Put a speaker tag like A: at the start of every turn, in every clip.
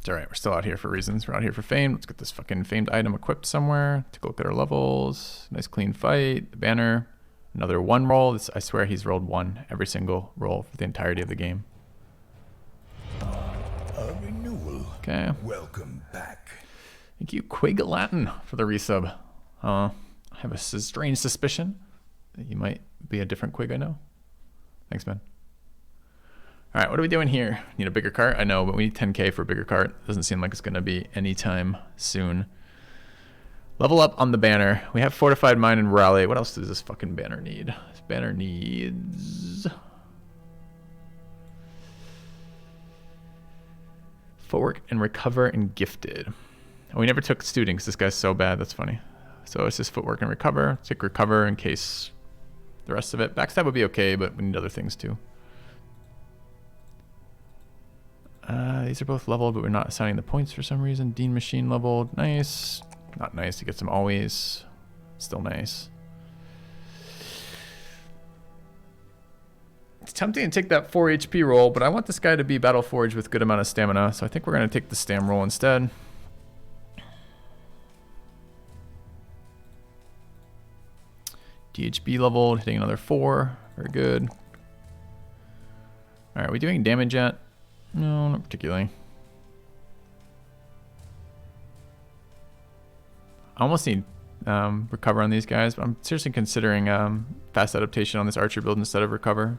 A: It's alright, we're still out here for reasons. We're out here for fame. Let's get this fucking famed item equipped somewhere. Take a look at our levels. Nice clean fight. The banner. Another 1 roll. This, I swear he's rolled 1 every single roll for the entirety of the game.
B: A renewal.
A: Okay.
B: Welcome back.
A: Thank you, Quig Latin, for the resub. I have a strange suspicion that you might be a different Quig I know. Thanks, man. All right, what are we doing here? Need a bigger cart? I know, but we need 10K for a bigger cart. Doesn't seem like it's going to be anytime soon. Level up on the banner. We have Fortified Mind and Rally. What else does this fucking banner need? This banner needs... Footwork and Recover and Gifted. Oh, we never took Student because this guy's so bad. That's funny. So it's just Footwork and Recover. Take Recover in case the rest of it. Backstab would be okay, but we need other things too. These are both leveled, but we're not assigning the points for some reason. Dean Machine leveled. Nice. Not nice. He gets them always. Still nice. It's tempting to take that 4 HP roll, but I want this guy to be Battle Forged with good amount of stamina, so I think we're going to take the stam roll instead. DHB leveled, hitting another 4. Very good. Alright, are we doing damage yet? No, not particularly. I almost need Recover on these guys, but I'm seriously considering fast adaptation on this archer build instead of Recover.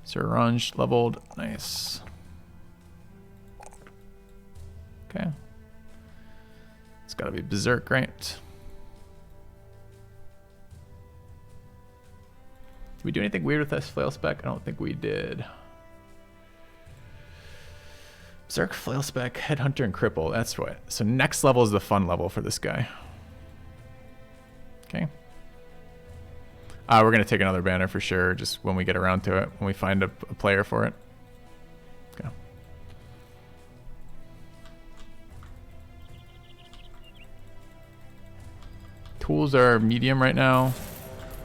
A: Sir Range leveled. Nice. Okay. It's got to be Berserk, right? Did we do anything weird with this flail spec? I don't think we did. Berserk, flail spec, headhunter, and cripple. That's what. So next level is the fun level for this guy. Okay. We're going to take another banner for sure, just when we get around to it, when we find a player for it. Okay. Tools are medium right now.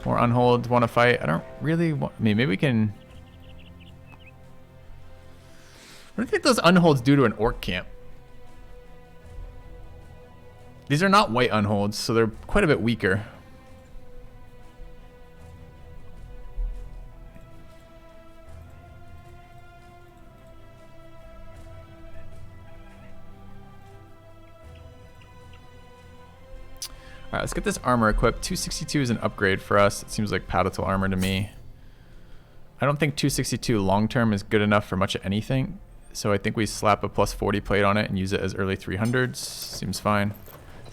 A: More unholds want to fight. I don't really want... I mean, maybe we can... What do you think those unholds do to an orc camp? These are not white unholds, so they're quite a bit weaker. Alright, let's get this armor equipped. 262 is an upgrade for us. It seems like palatal armor to me. I don't think 262 long term is good enough for much of anything. So I think we slap a plus 40 plate on it and use it as early 300s. Seems fine.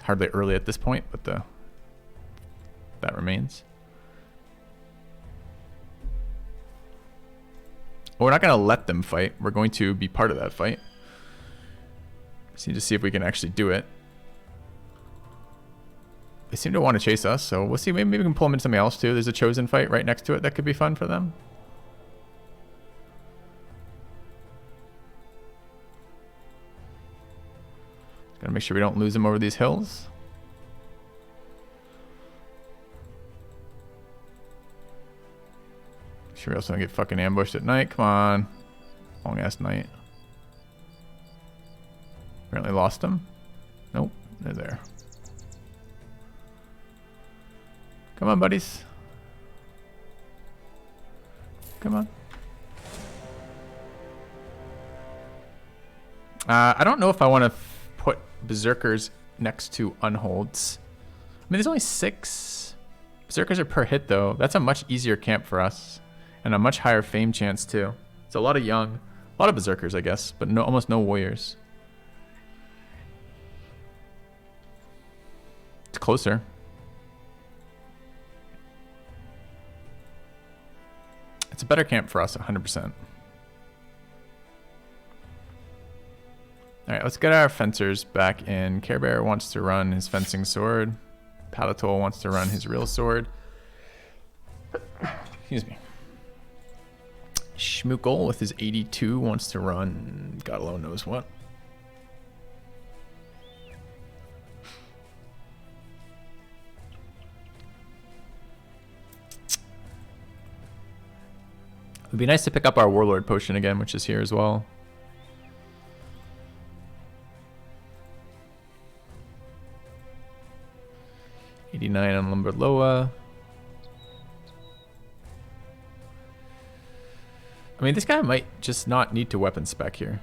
A: Hardly early at this point, but that remains. Well, we're not going to let them fight. We're going to be part of that fight. Just need to see if we can actually do it. They seem to want to chase us, so we'll see. Maybe we can pull them into something else too. There's a chosen fight right next to it that could be fun for them. Gotta make sure we don't lose them over these hills. Make sure we also don't get fucking ambushed at night. Come on. Long ass night. Apparently lost them. Nope, they're there. Come on, buddies. Come on. I don't know if I want to put Berserkers next to Unholds. I mean, there's only 6. Berserkers are per hit, though. That's a much easier camp for us. And a much higher fame chance, too. It's a lot of young. A lot of Berserkers, I guess. But no, almost no warriors. It's closer. It's a better camp for us, 100%. All right, let's get our fencers back in. Care Bear wants to run his fencing sword. Palatal wants to run his real sword. Excuse me. Schmookle with his 82 wants to run God alone knows what. It would be nice to pick up our Warlord potion again, which is here as well. 89 on Lumberloa. I mean, this guy might just not need to weapon spec here.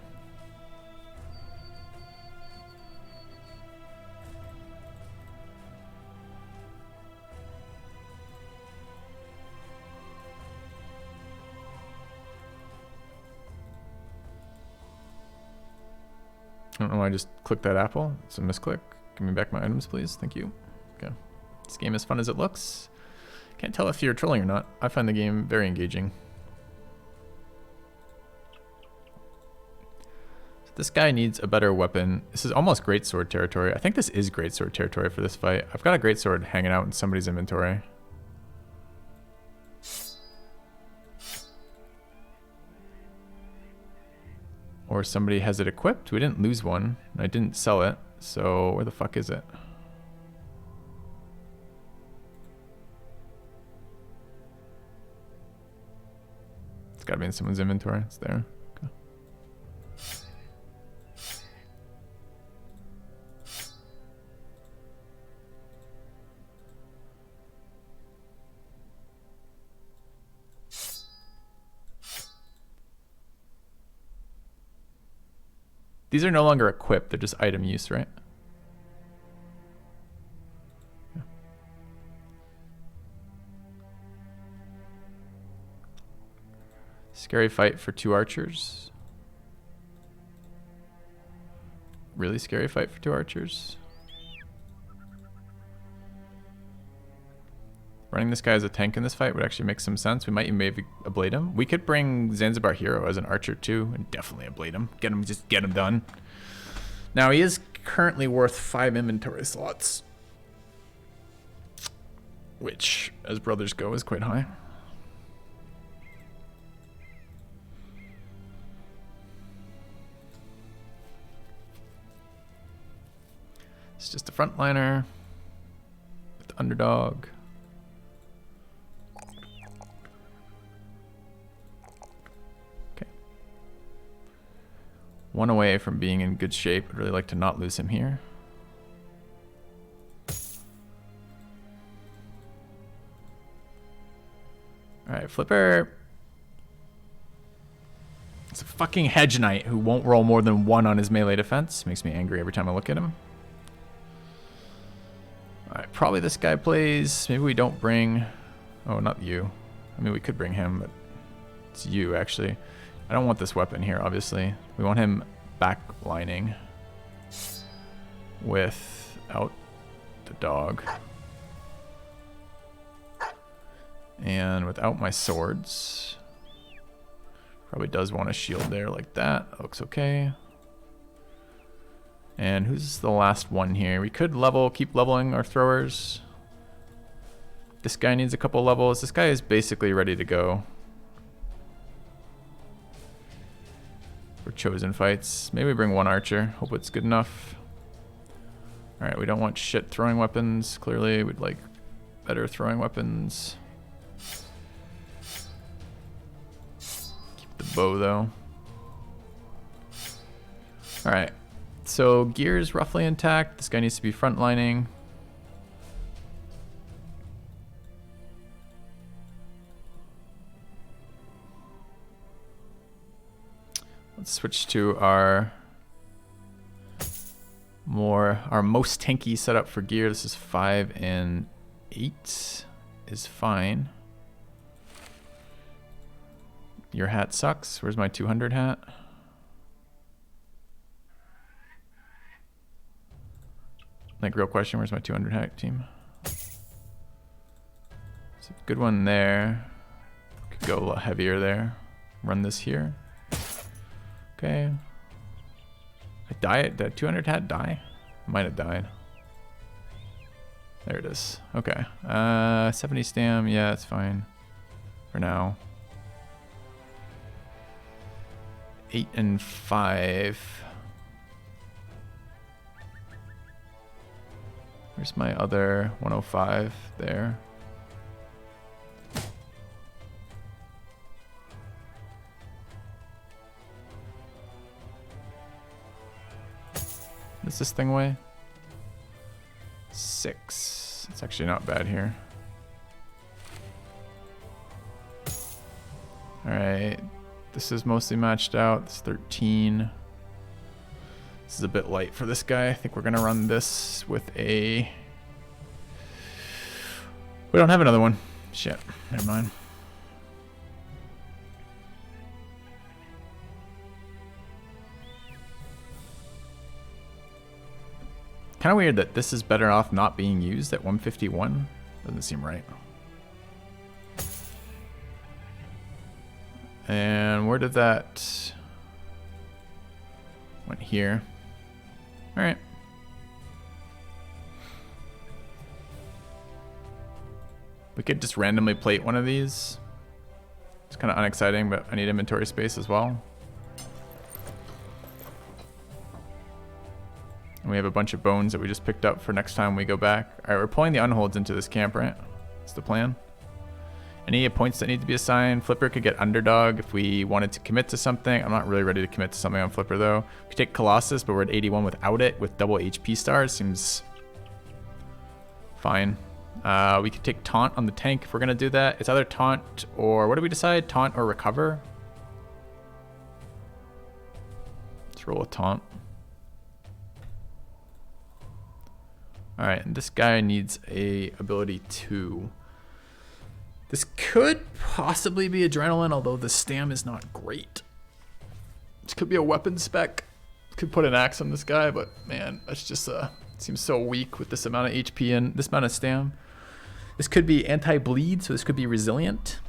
A: I don't know why I just clicked that apple. It's a misclick. Give me back my items, please. Thank you. Okay. This game is fun as it looks. Can't tell if you're trolling or not. I find the game very engaging. So this guy needs a better weapon. This is almost greatsword territory. I think this is greatsword territory for this fight. I've got a greatsword hanging out in somebody's inventory. Or somebody has it equipped. We didn't lose one. I didn't sell it. So where the fuck is it? It's gotta be in someone's inventory. It's there. Okay. These are no longer equipped, they're just item use, right? Yeah. Scary fight for 2 archers. Really scary fight for 2 archers. Running this guy as a tank in this fight would actually make some sense. We might maybe ablate him. We could bring Zanzibar Hero as an archer too, and definitely ablate him. Just get him done. Now he is currently worth 5 inventory slots, which, as brothers go, is quite high. It's just a frontliner with the underdog. One away from being in good shape. I'd really like to not lose him here. Alright, Flipper. It's a fucking hedge knight who won't roll more than 1 on his melee defense. Makes me angry every time I look at him. Alright, probably this guy plays. Maybe we don't bring... Oh, not you. I mean, we could bring him, but it's you, actually. I don't want this weapon here, obviously. We want him backlining without the dog. And without my swords. Probably does want a shield there like that. That looks okay. And who's the last one here? We could keep leveling our throwers. This guy needs a couple levels. This guy is basically ready to go. For chosen fights. Maybe bring 1 archer. Hope it's good enough. Alright, we don't want shit throwing weapons. Clearly, we'd like better throwing weapons. Keep the bow, though. Alright. So, gear's roughly intact. This guy needs to be frontlining. Let's switch to our most tanky setup for gear. This is 5 and 8 is fine. Your hat sucks. Where's my 200 hat? Like, real question, where's my 200 hat team? It's a good one there. Could go a little heavier there. Run this here. Okay. I died. Did 200 hat die? Might have died. There it is. Okay. 70 stam. Yeah, it's fine. For now. 8 and 5. Where's my other 105? There. Does this thing weigh? 6. It's actually not bad here. All right, this is mostly matched out. It's 13. This is a bit light for this guy. I think we're gonna run this with a... We don't have another one. Shit, never mind. Kind of weird that this is better off not being used at 151. Doesn't seem right. And where did that... Went here. All right. We could just randomly plate one of these. It's kind of unexciting, but I need inventory space as well. And we have a bunch of bones that we just picked up for next time we go back. All right, we're pulling the unholds into this camp, right? That's the plan. Any points that need to be assigned. Flipper could get underdog if we wanted to commit to something. I'm not really ready to commit to something on Flipper though. We could take Colossus, but we're at 81 without it with double HP stars. Seems fine. We could take Taunt on the tank if we're gonna do that. It's either Taunt or, what do we decide? Taunt or Recover? Let's roll with Taunt. All right, and this guy needs a ability 2. This could possibly be Adrenaline, although the stam is not great. This could be a weapon spec. Could put an axe on this guy, but man, that's just seems so weak with this amount of HP and this amount of stam. This could be anti-bleed, so this could be Resilient.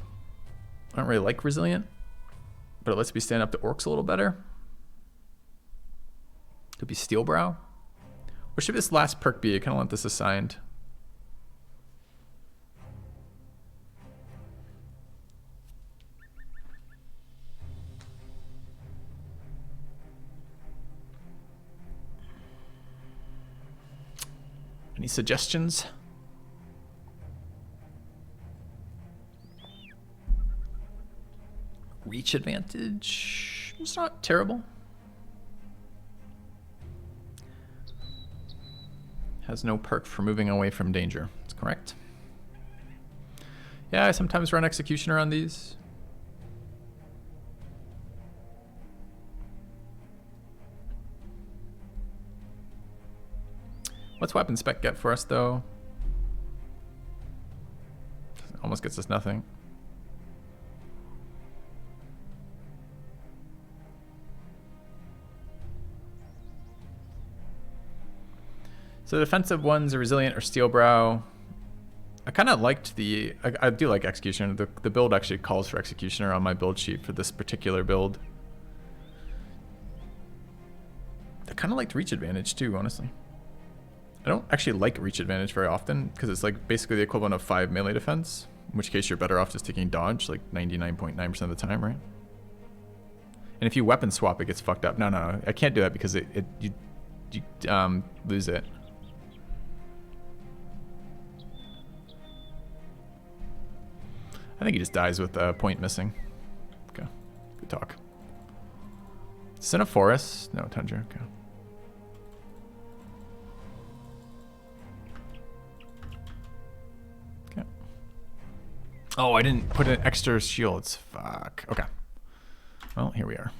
A: I don't really like Resilient, but it lets me stand up to orcs a little better. Could be Steelbrow. Or should this last perk be? I kind of want this assigned. Any suggestions? Reach advantage. It's not terrible. Has no perk for moving away from danger. That's correct. Yeah, I sometimes run Executioner on these. What's weapon spec get for us though? Almost gets us nothing. So the defensive ones are Resilient or Steelbrow. I kind of liked the, I do like Executioner. The build actually calls for Executioner on my build sheet for this particular build. I kind of liked Reach Advantage too, honestly. I don't actually like Reach Advantage very often because it's like basically the equivalent of 5 melee defense, in which case you're better off just taking dodge like 99.9% of the time, right? And if you weapon swap, it gets fucked up. No, I can't do that because you lose it. I think he just dies with a point missing. Okay, good talk. It's in a forest. No, tundra. Okay. Okay. Oh, I didn't put in extra shields. Fuck. Okay. Well, here we are.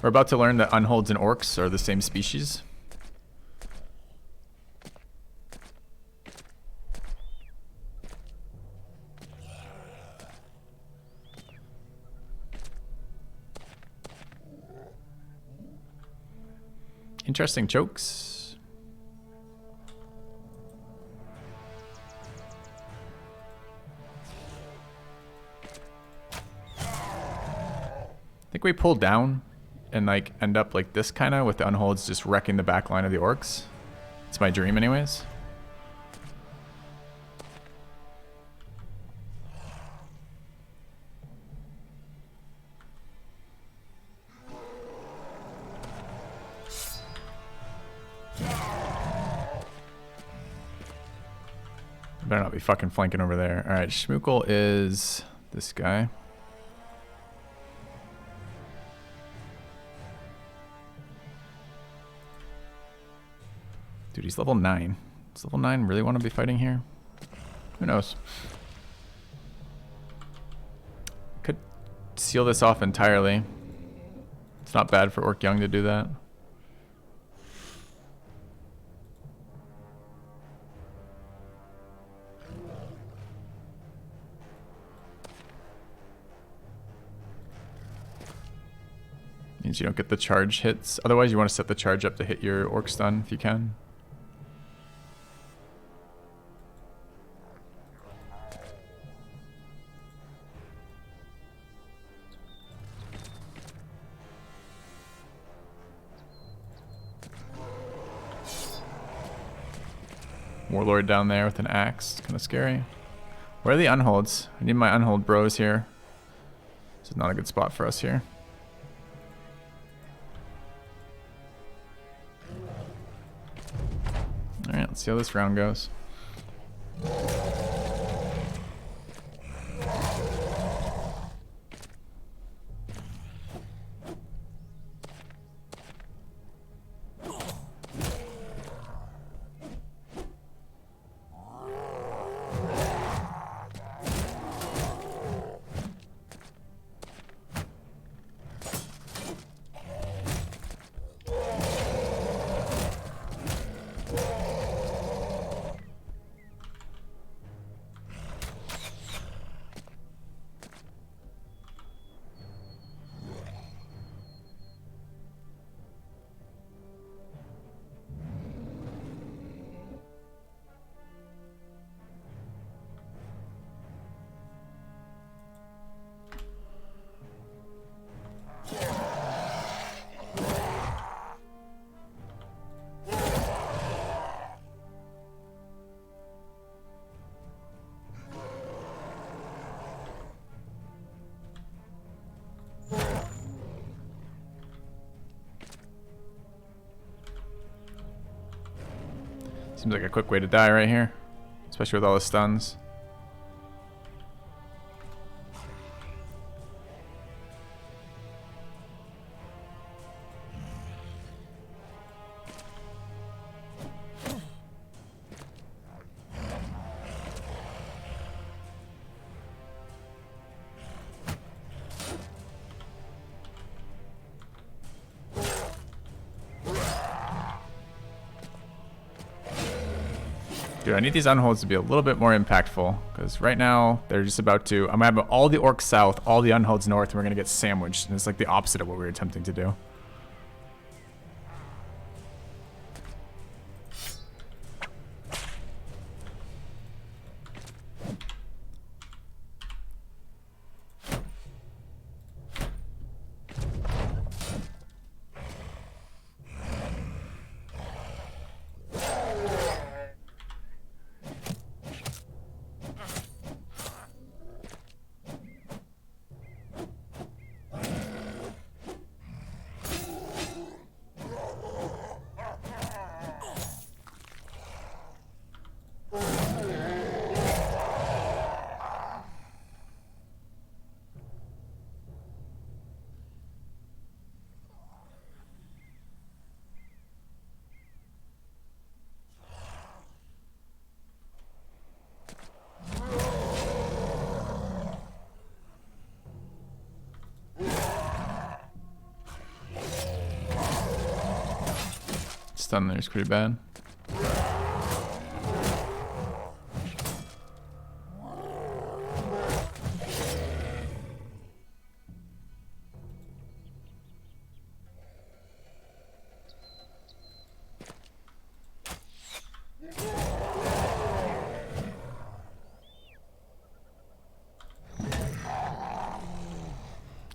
A: We're about to learn that unholds and orcs are the same species. Interesting jokes. I think we pull down and like end up like this kind of with the unholds just wrecking the back line of the orcs. It's my dream anyways. Better not be fucking flanking over there. All right, Schmookle is this guy. Dude, he's level 9. Does level 9 really want to be fighting here? Who knows? Could seal this off entirely. It's not bad for Orc Young to do that. Means you don't get the charge hits. Otherwise, you want to set the charge up to hit your Orc stun if you can. Warlord down there with an axe. Kind of scary. Where are the unholds? I need my unhold bros here. This is not a good spot for us here. Alright, let's see how this round goes. Seems like a quick way to die right here, especially with all the stuns. Dude, I need these unholds to be a little bit more impactful, because right now they're just about to... I'm going to have all the orcs south, all the unholds north, and we're going to get sandwiched. And it's like the opposite of what we were attempting to do. Stun there is pretty bad.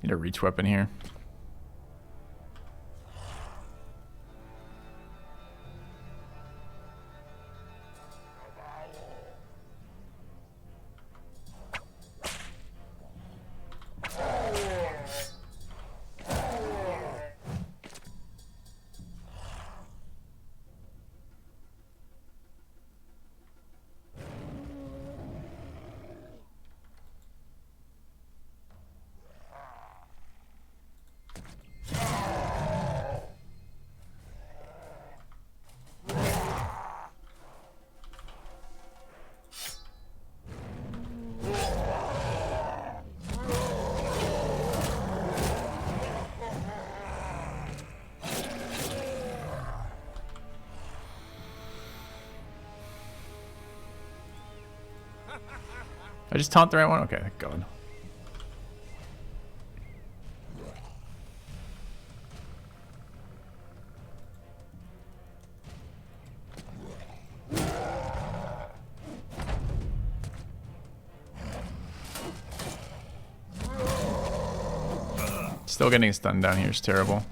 A: Need a reach weapon here. I just taunt the right one? Okay, thank God. Still getting stunned down here is terrible.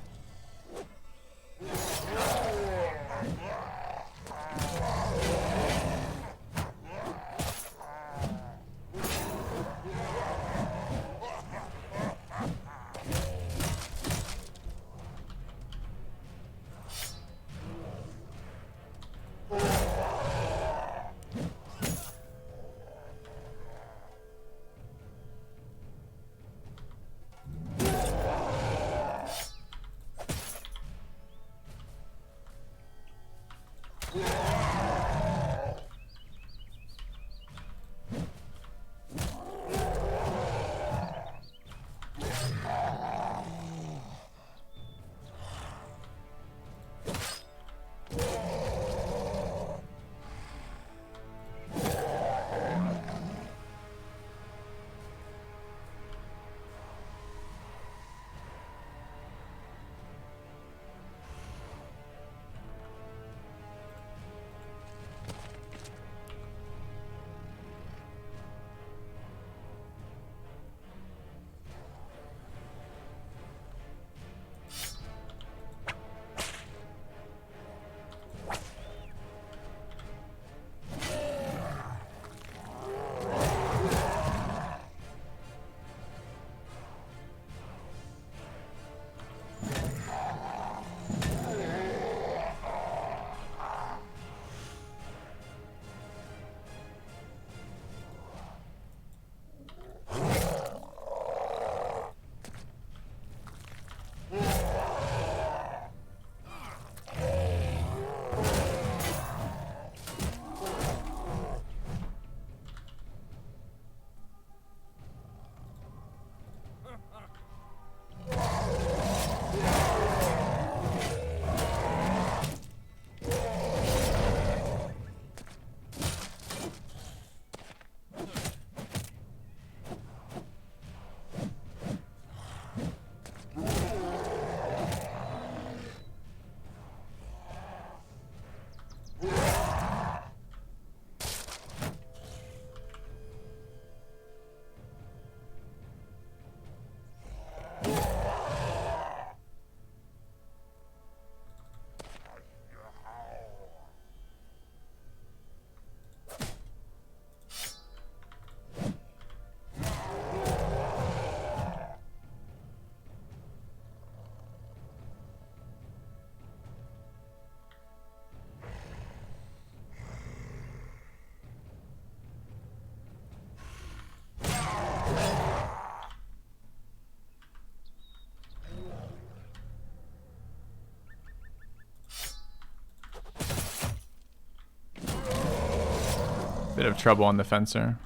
A: Bit of trouble on the fencer.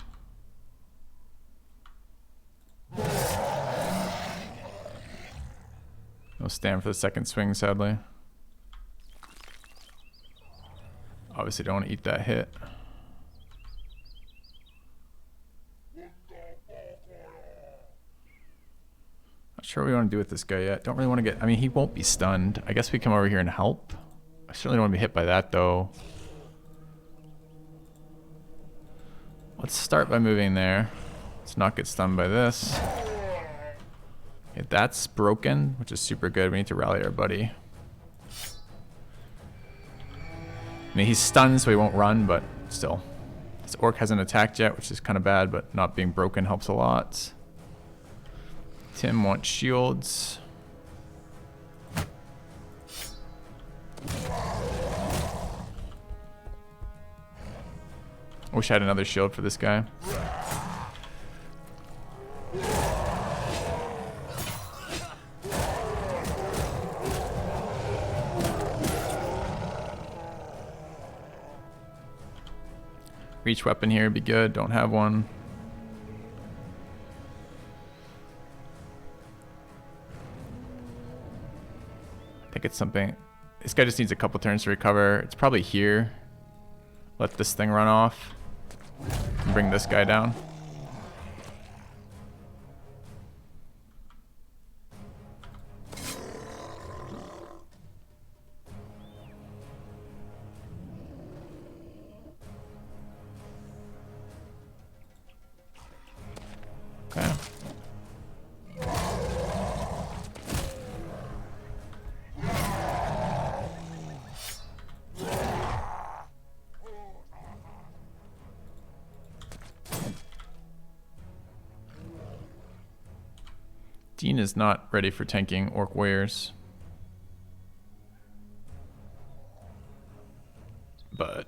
A: No stand for the second swing, sadly. Obviously don't want to eat that hit. Not sure what we want to do with this guy yet. Don't really want to get... I mean, he won't be stunned. I guess we come over here and help. I certainly don't want to be hit by that, though. Let's start by moving there. Let's not get stunned by this. Okay, that's broken, which is super good. We need to rally our buddy. I mean, he's stunned, so he won't run, but still. This orc hasn't attacked yet, which is kind of bad, but not being broken helps a lot. Tim wants shields. I wish I had another shield for this guy. Reach weapon here would be good. Don't have one. I think it's something. This guy just needs a couple turns to recover. It's probably here. Let this thing run off. And bring this guy down. Okay. Dean is not ready for tanking Orc Warriors. But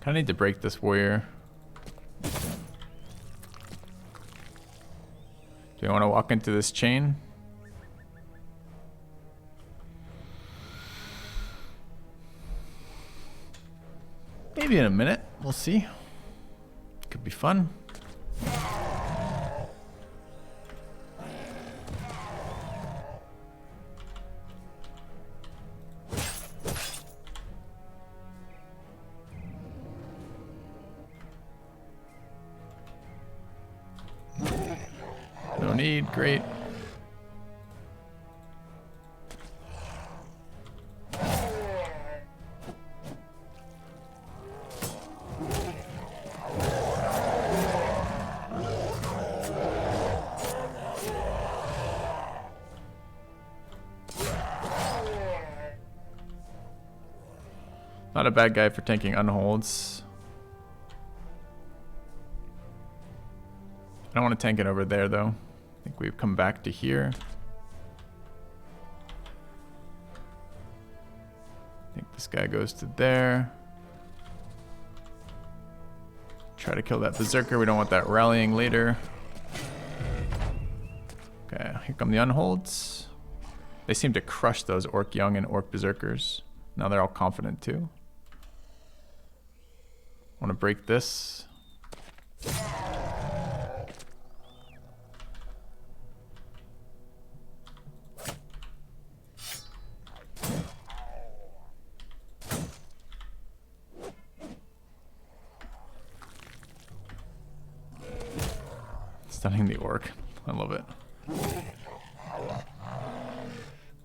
A: kind of need to break this warrior. Do you want to walk into this chain? Maybe in a minute. We'll see. Could be fun. No need. Great. Not a bad guy for tanking unholds. I don't want to tank it over there though. I think we've come back to here. I think this guy goes to there. Try to kill that berserker. We don't want that rallying later. Okay, here come the unholds. They seem to crush those Orc Young and Orc Berserkers. Now they're all confident too. Want to break this. Stunning the Orc. I love it.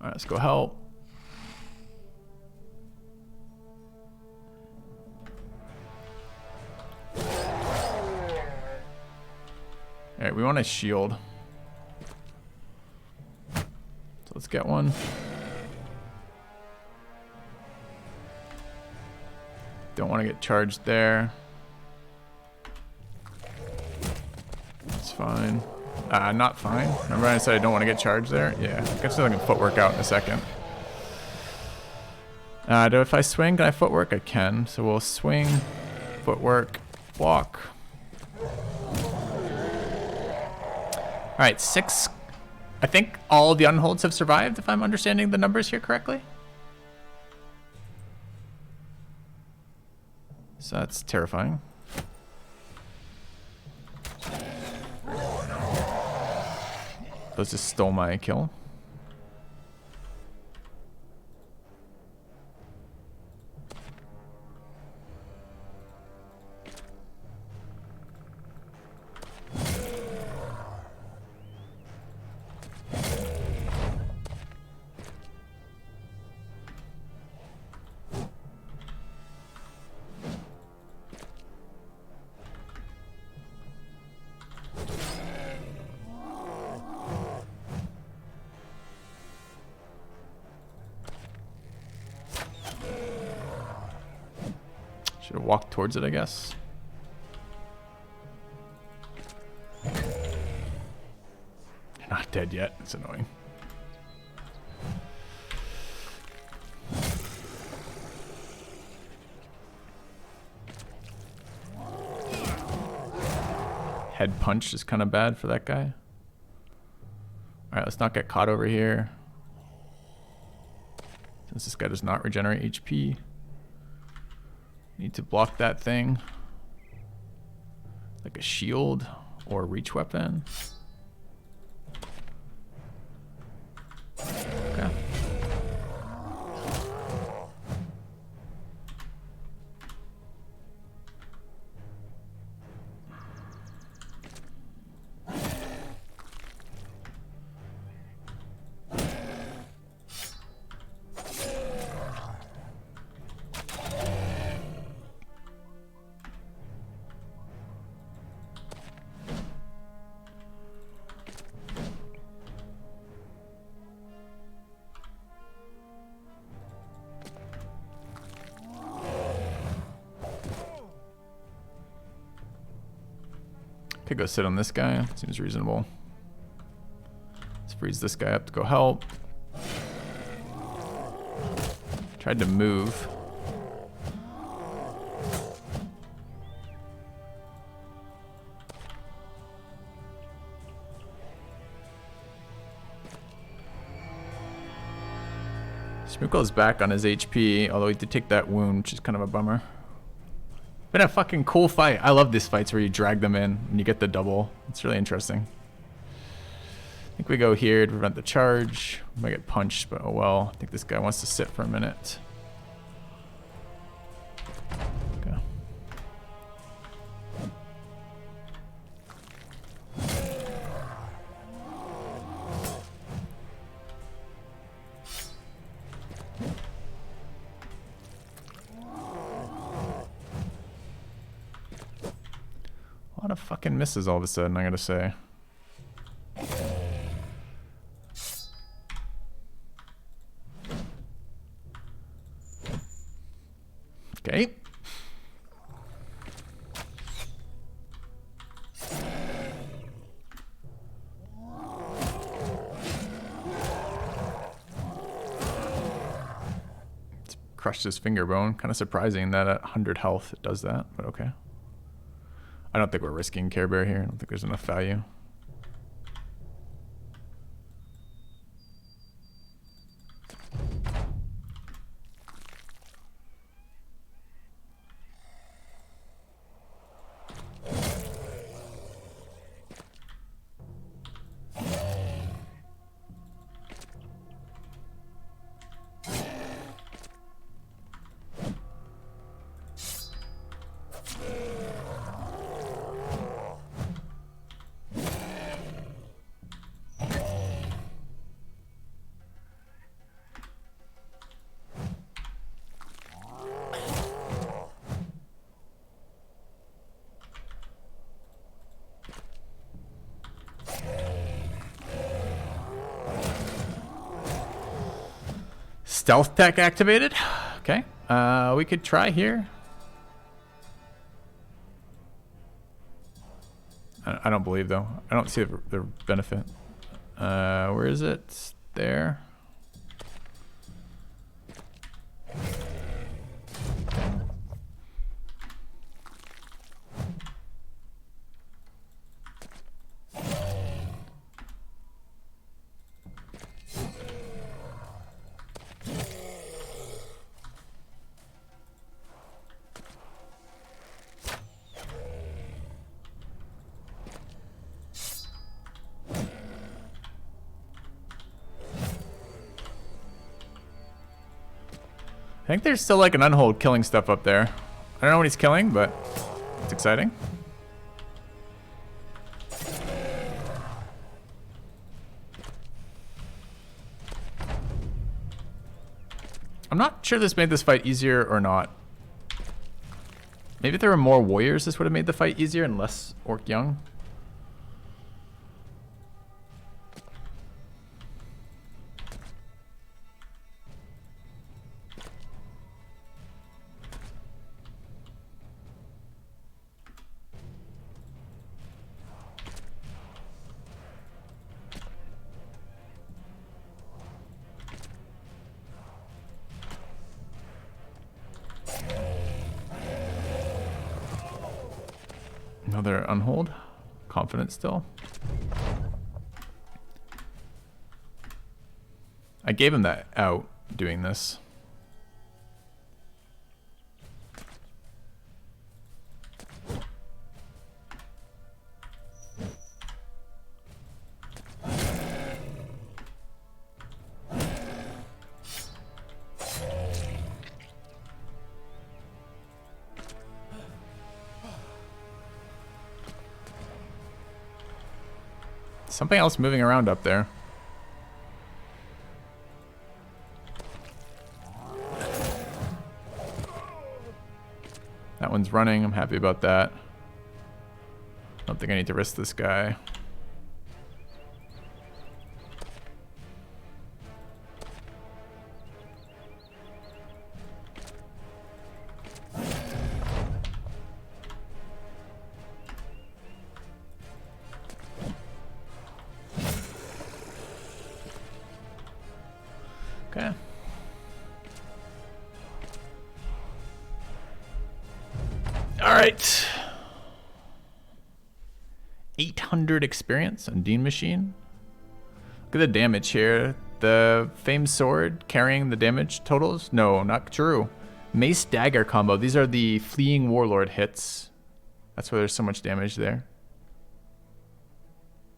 A: Alright, let's go help. Alright, we want a shield. So let's get one. Don't want to get charged there. It's fine. Not fine. Remember I said I don't want to get charged there? Yeah, I guess I can footwork out in a second. If I swing, can I footwork? I can. So we'll swing, footwork, walk. Alright, 6. I think all the unholds have survived, if I'm understanding the numbers here correctly. So that's terrifying. Those just stole my kill. walk towards it, I guess. You're not dead yet. It's annoying. Head punch is kind of bad for that guy. All right, let's not get caught over here. Since this guy does not regenerate HP. Need to block that thing. Like a shield or reach weapon. Okay. Could go sit on this guy. Seems reasonable. Let's freeze this guy up to go help. Tried to move. Smookle's back on his HP, although he did take that wound, which is kind of a bummer. Been a fucking cool fight. I love these fights where you drag them in and you get the double. It's really interesting. I think we go here to prevent the charge. We might get punched, but oh well. I think this guy wants to sit for a minute. Okay. A lot of fucking misses all of a sudden, I gotta say. Okay. It's crushed his finger bone. Kind of surprising that at 100 health it does that, but okay. I don't think we're risking Care Bear here. I don't think there's enough value. Stealth tech activated. Okay. We could try here. I don't believe though. I don't see the benefit. Where is it? There. I think there's still like an unhold killing stuff up there. I don't know what he's killing, but it's exciting. I'm not sure this made this fight easier or not. Maybe if there were more warriors, this would have made the fight easier and less Orc Young. Another unhold. Confident still. I gave him that out doing this. Something else moving around up there. That one's running. I'm happy about that. Don't think I need to risk this guy. Okay. All right. 800 experience on Dean Machine. Look at the damage here. The Famed Sword carrying the damage totals? No, not true. Mace Dagger combo. These are the Fleeing Warlord hits. That's why there's so much damage there.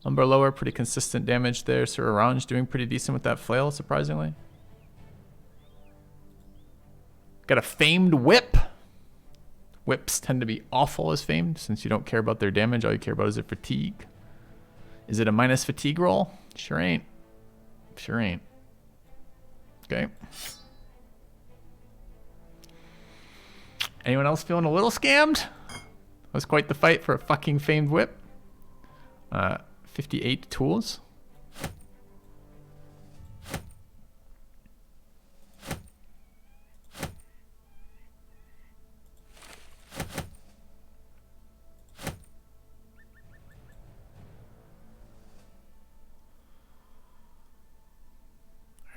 A: Lumber lower, pretty consistent damage there. Sir Orange doing pretty decent with that flail, surprisingly. Got a Famed Whip. Whips tend to be awful as Famed, since you don't care about their damage. All you care about is their fatigue. Is it a minus fatigue roll? Sure ain't. Sure ain't. Okay. Anyone else feeling a little scammed? That was quite the fight for a fucking Famed Whip. 58 tools.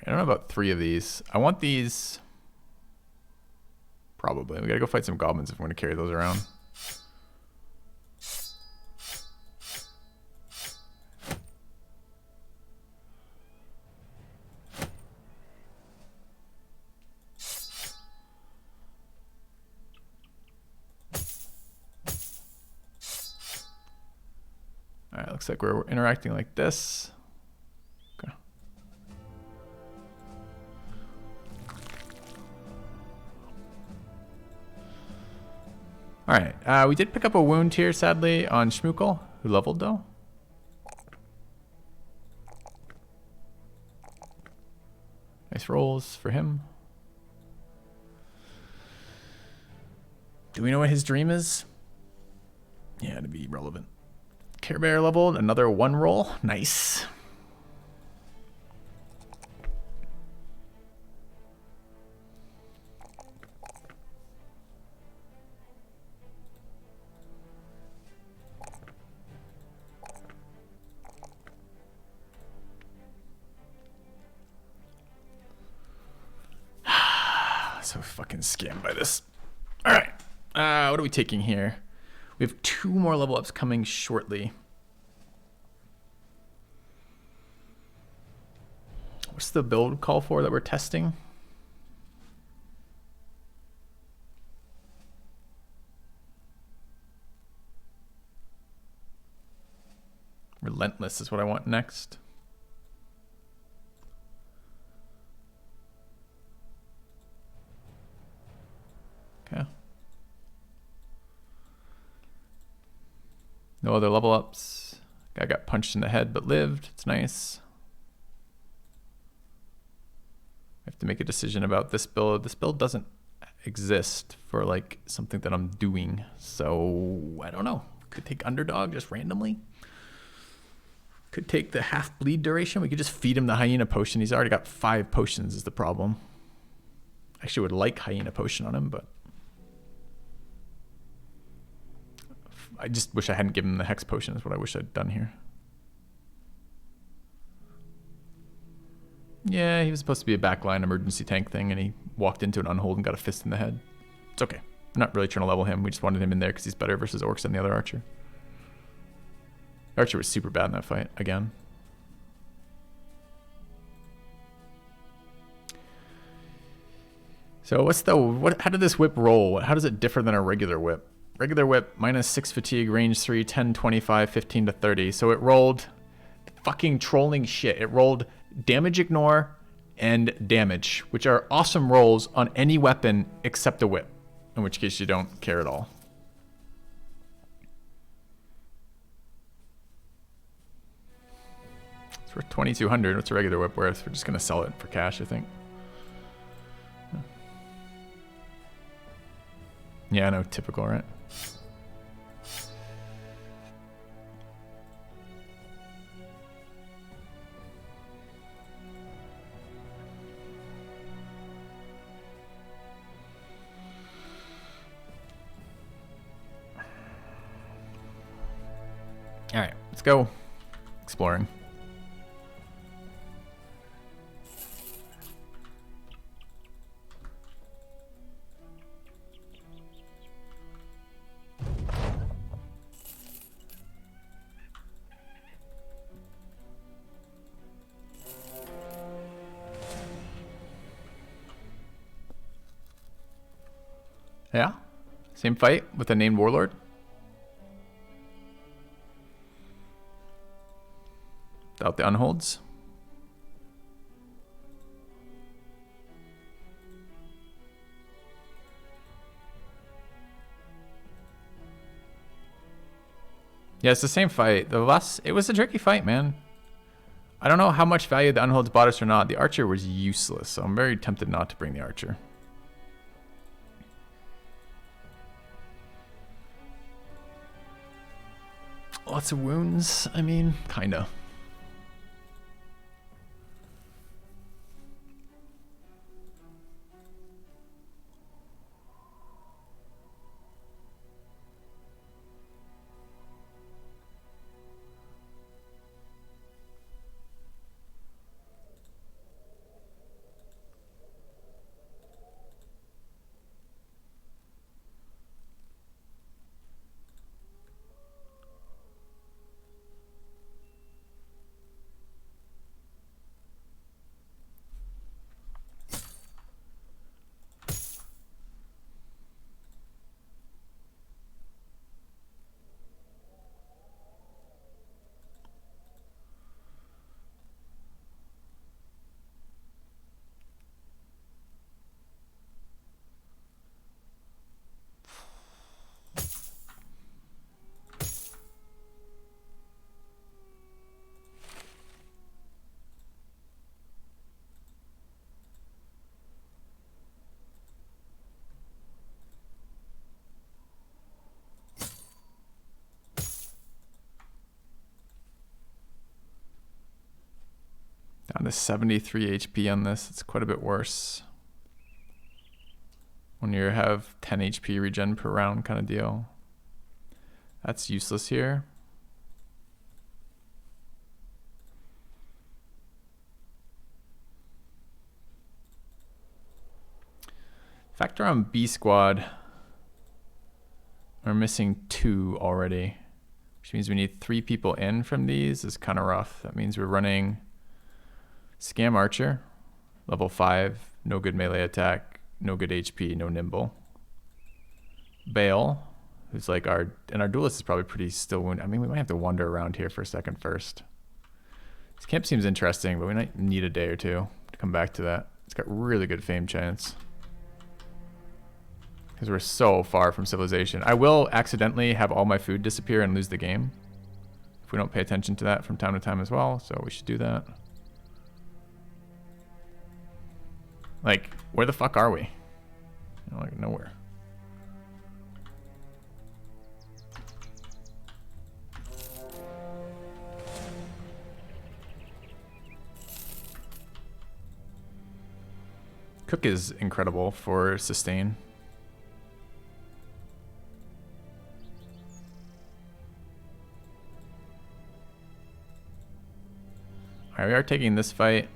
A: I don't know about 3 of these. I want these. Probably. We gotta go fight some goblins if we're gonna carry those around. Alright, looks like we're interacting like this. Okay. Alright, we did pick up a wound here, sadly, on Schmukel, who leveled though. Nice rolls for him. Do we know what his dream is? Yeah, to be relevant. Care Bear leveled, another 1 roll. Nice. So fucking scammed by this. All right. What are we taking here? We have 2 more level ups coming shortly. What's the build call for that we're testing? Relentless is what I want next. Okay. No other level ups. Guy got punched in the head but lived. It's nice. I have to make a decision about this build. This build doesn't exist for like something that I'm doing. So I don't know. Could take Underdog just randomly. Could take the half bleed duration. We could just feed him the Hyena Potion. He's already got 5 potions is the problem. I actually would like Hyena Potion on him, but I just wish I hadn't given him the Hex Potion is what I wish I'd done here. Yeah, he was supposed to be a backline emergency tank thing, and he walked into an unhold and got a fist in the head. It's okay. I'm not really trying to level him. We just wanted him in there because he's better versus Orcs than the other archer. Archer was super bad in that fight again. So how did this whip roll? How does it differ than a regular whip? Regular whip, minus 6 fatigue, range 3, 10, 25, 15 to 30. So it rolled fucking trolling shit. It rolled damage ignore and damage, which are awesome rolls on any weapon except a whip, in which case you don't care at all. It's worth 2,200. What's a regular whip worth? We're just gonna sell it for cash, I think. Yeah, I know, typical, right? All right, let's go exploring. Yeah, same fight with a named warlord. Without the unholds. Yeah, it's the same fight. It was a tricky fight, man. I don't know how much value the unholds bought us or not. The archer was useless, so I'm very tempted not to bring the archer. Lots of wounds. I mean, kinda. Down to 73 HP on this. It's quite a bit worse. When you have 10 HP regen per round kind of deal. That's useless here. Factor on B squad. We're missing 2 already, which means we need 3 people in from these. Is kind of rough. That means we're running Scam Archer, level 5, no good melee attack, no good HP, no nimble. Bale, who's like our duelist is probably pretty still wounded. I mean, we might have to wander around here for a second first. This camp seems interesting, but we might need a day or two to come back to that. It's got really good fame chance. Because we're so far from civilization. I will accidentally have all my food disappear and lose the game if we don't pay attention to that from time to time as well, so we should do that. Like, where the fuck are we? You know, like, nowhere. Cook is incredible for sustain. Alright, we are taking this fight.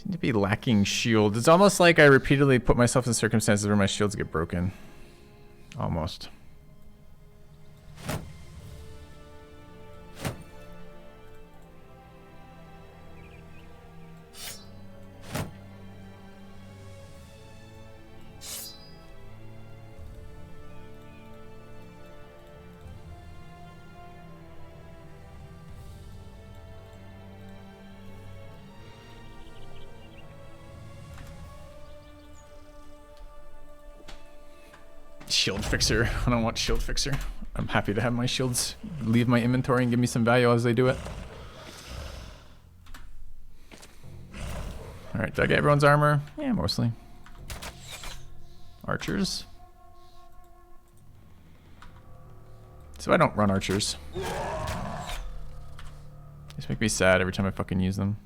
A: Seem to be lacking shields. It's almost like I repeatedly put myself in circumstances where my shields get broken. Almost. Shield fixer. I don't want shield fixer. I'm happy to have my shields leave my inventory and give me some value as they do it. Alright, did I get everyone's armor? Yeah, mostly. Archers. So I don't run archers. Just make me sad every time I fucking use them.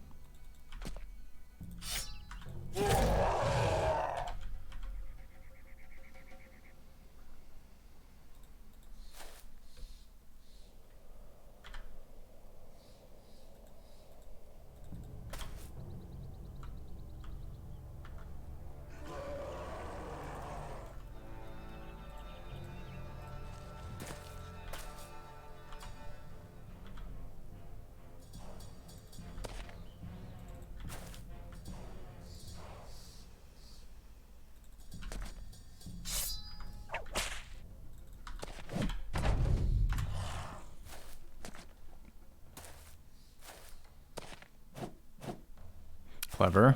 A: Clever.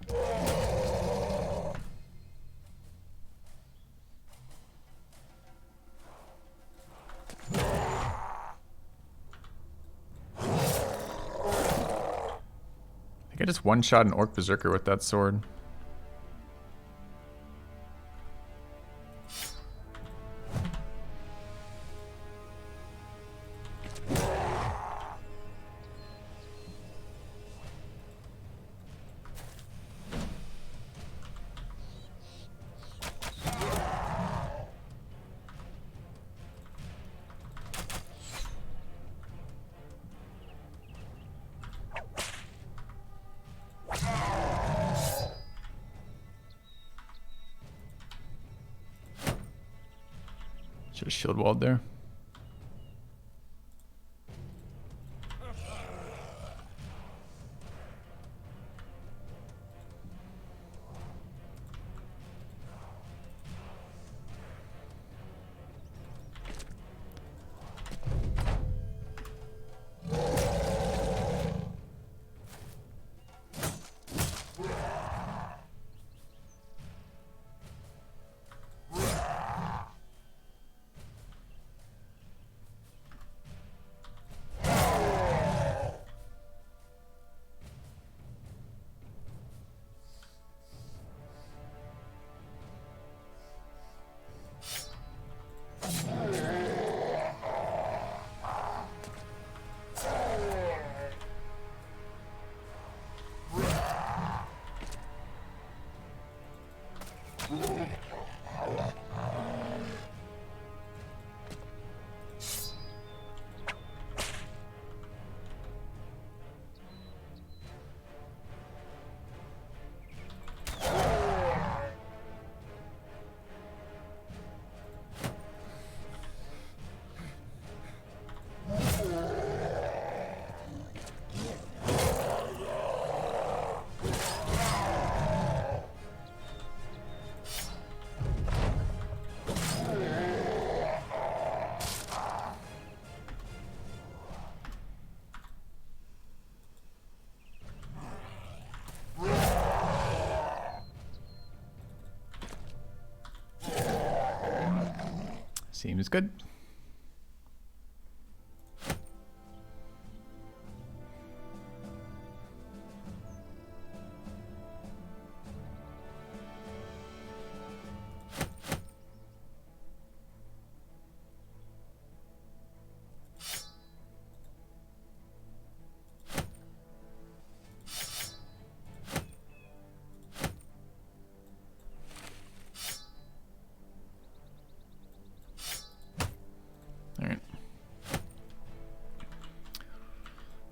A: I think I just one-shot an Orc Berserker with that sword. Should have shield walled there. Seems good.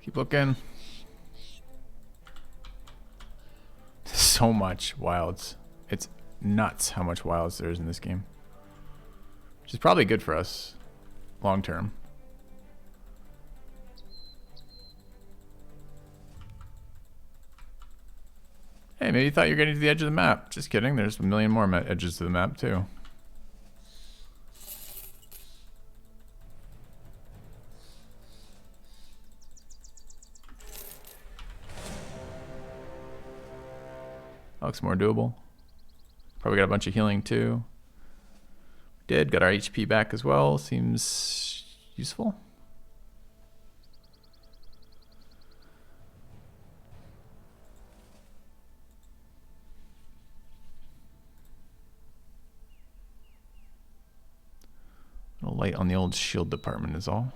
A: Keep looking. so much wilds. It's nuts how much wilds there is in this game. Which is probably good for us long term. Hey, maybe you thought you were getting to the edge of the map. Just kidding. There's a million more edges to the map too. That looks more doable. Probably got a bunch of healing too. Did got our HP back as well. Seems useful. A little light on the old shield department is all.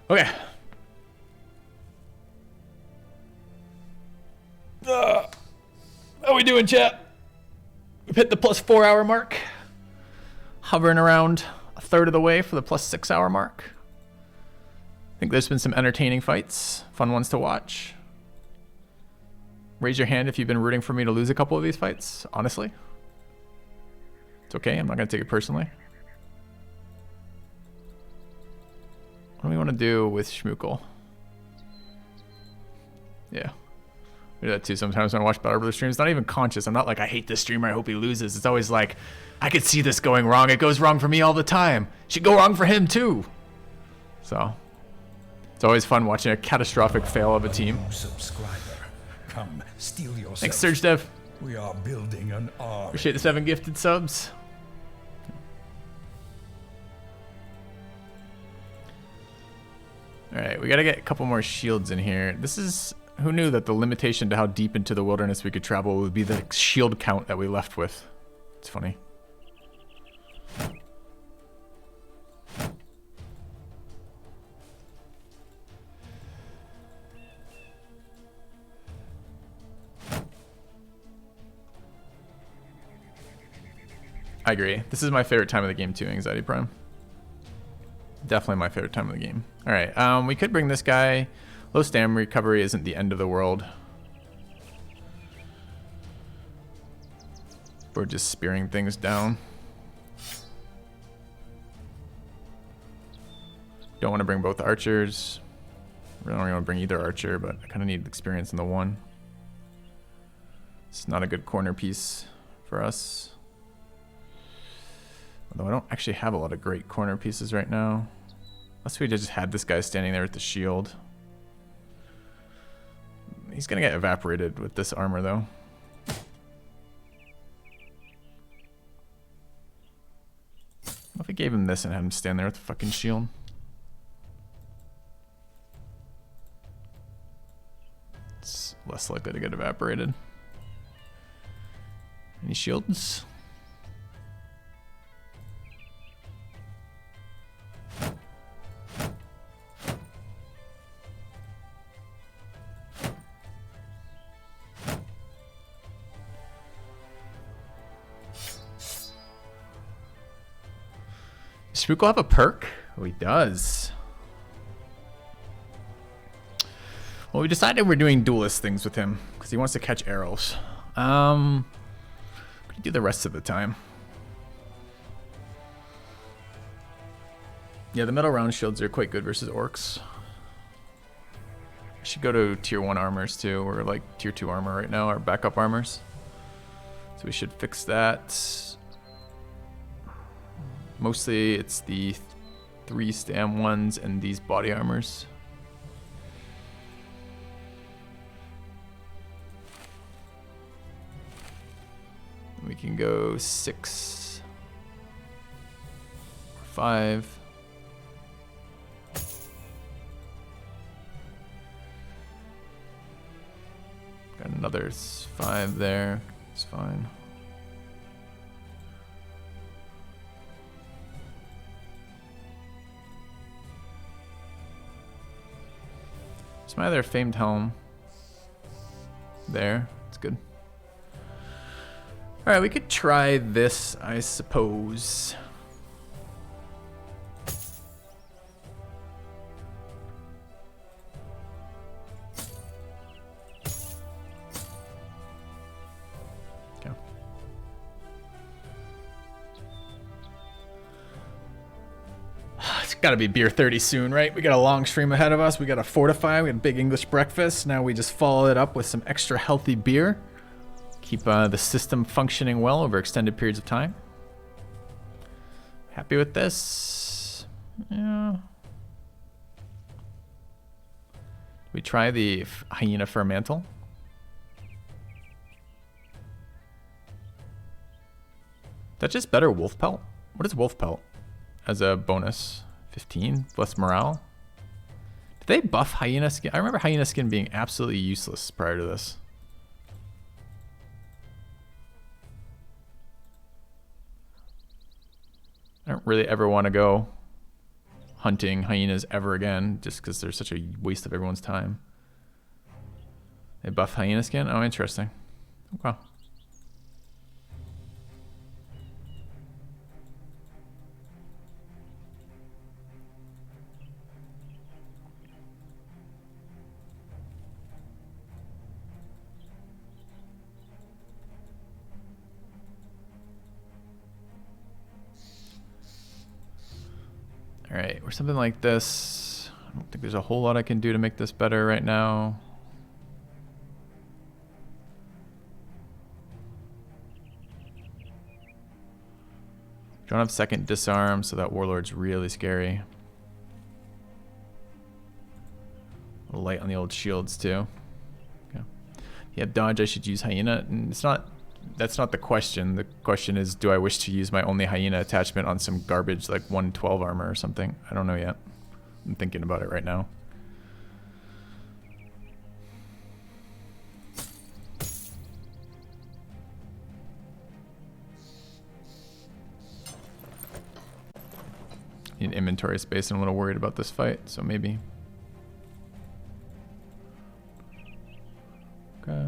A: Okay. How we doing, chat? We've hit the +4 hour mark. Hovering around a third of the way for the +6 hour mark. I think there's been some entertaining fights, fun ones to watch. Raise your hand if you've been rooting for me to lose a couple of these fights, honestly. It's okay, I'm not gonna take it personally. What do we want to do with Schmookel? Yeah. We do that too sometimes when I watch Battle Brother streams. It's not even conscious. I'm not like, I hate this streamer, I hope he loses. It's always like, I could see this going wrong. It goes wrong for me all the time. It should go wrong for him too. So, it's always fun watching a catastrophic fail of a team.
B: Subscriber, come steal yourself.
A: Thanks, Surge Dev.
B: We are building an army.
A: Appreciate the 7 gifted subs. Alright, we gotta get a couple more shields in here. This is... Who knew that the limitation to how deep into the wilderness we could travel would be the shield count that we left with? It's funny. I agree. This is my favorite time of the game too, Anxiety Prime. Definitely my favorite time of the game. Alright, we could bring this guy. Low stamina recovery isn't the end of the world. We're just spearing things down. Don't want to bring both archers. Really don't want to bring either archer, but I kind of need experience in the one. It's not a good corner piece for us. Although I don't actually have a lot of great corner pieces right now. Unless we just had this guy standing there with the shield. He's gonna get evaporated with this armor though. What if I gave him this and had him stand there with the fucking shield? It's less likely to get evaporated. Any shields? Does Shmuko have a perk? Oh, he does. Well, we decided we're doing duelist things with him because he wants to catch arrows. Could do the rest of the time. Yeah, the metal round shields are quite good versus orcs. I should go to tier 1 armors too. We're like tier 2 armor right now, our backup armors. So we should fix that. Mostly it's the 3 stam ones and these body armors. We can go 6 or 5. Another 5 there. It's fine. It's my other famed helm. There. It's good. Alright, we could try this, I suppose. Okay. It's gotta be beer 30 soon, right? We got a long stream ahead of us. We gotta fortify. We got a big English breakfast. Now we just follow it up with some extra healthy beer. Keep the system functioning well over extended periods of time. Happy with this? Yeah. We try the hyena fur mantle. That's just better wolf pelt. What is wolf pelt as a bonus? 15 plus morale. Did they buff hyena skin? I remember hyena skin being absolutely useless prior to this. I don't really ever want to go hunting hyenas ever again, just because they're such a waste of everyone's time. They buff hyena skin? Oh, interesting. Okay. All right, or something like this. I don't think there's a whole lot I can do to make this better right now. Don't have second disarm, so that warlord's really scary. A little light on the old shields too. Okay. If you have dodge, I should use hyena, and it's not. That's not the question. The question is, do I wish to use my only hyena attachment on some garbage like 112 armor or something? I don't know yet. I'm thinking about it right now. Need inventory space. I'm a little worried about this fight, so maybe. Okay.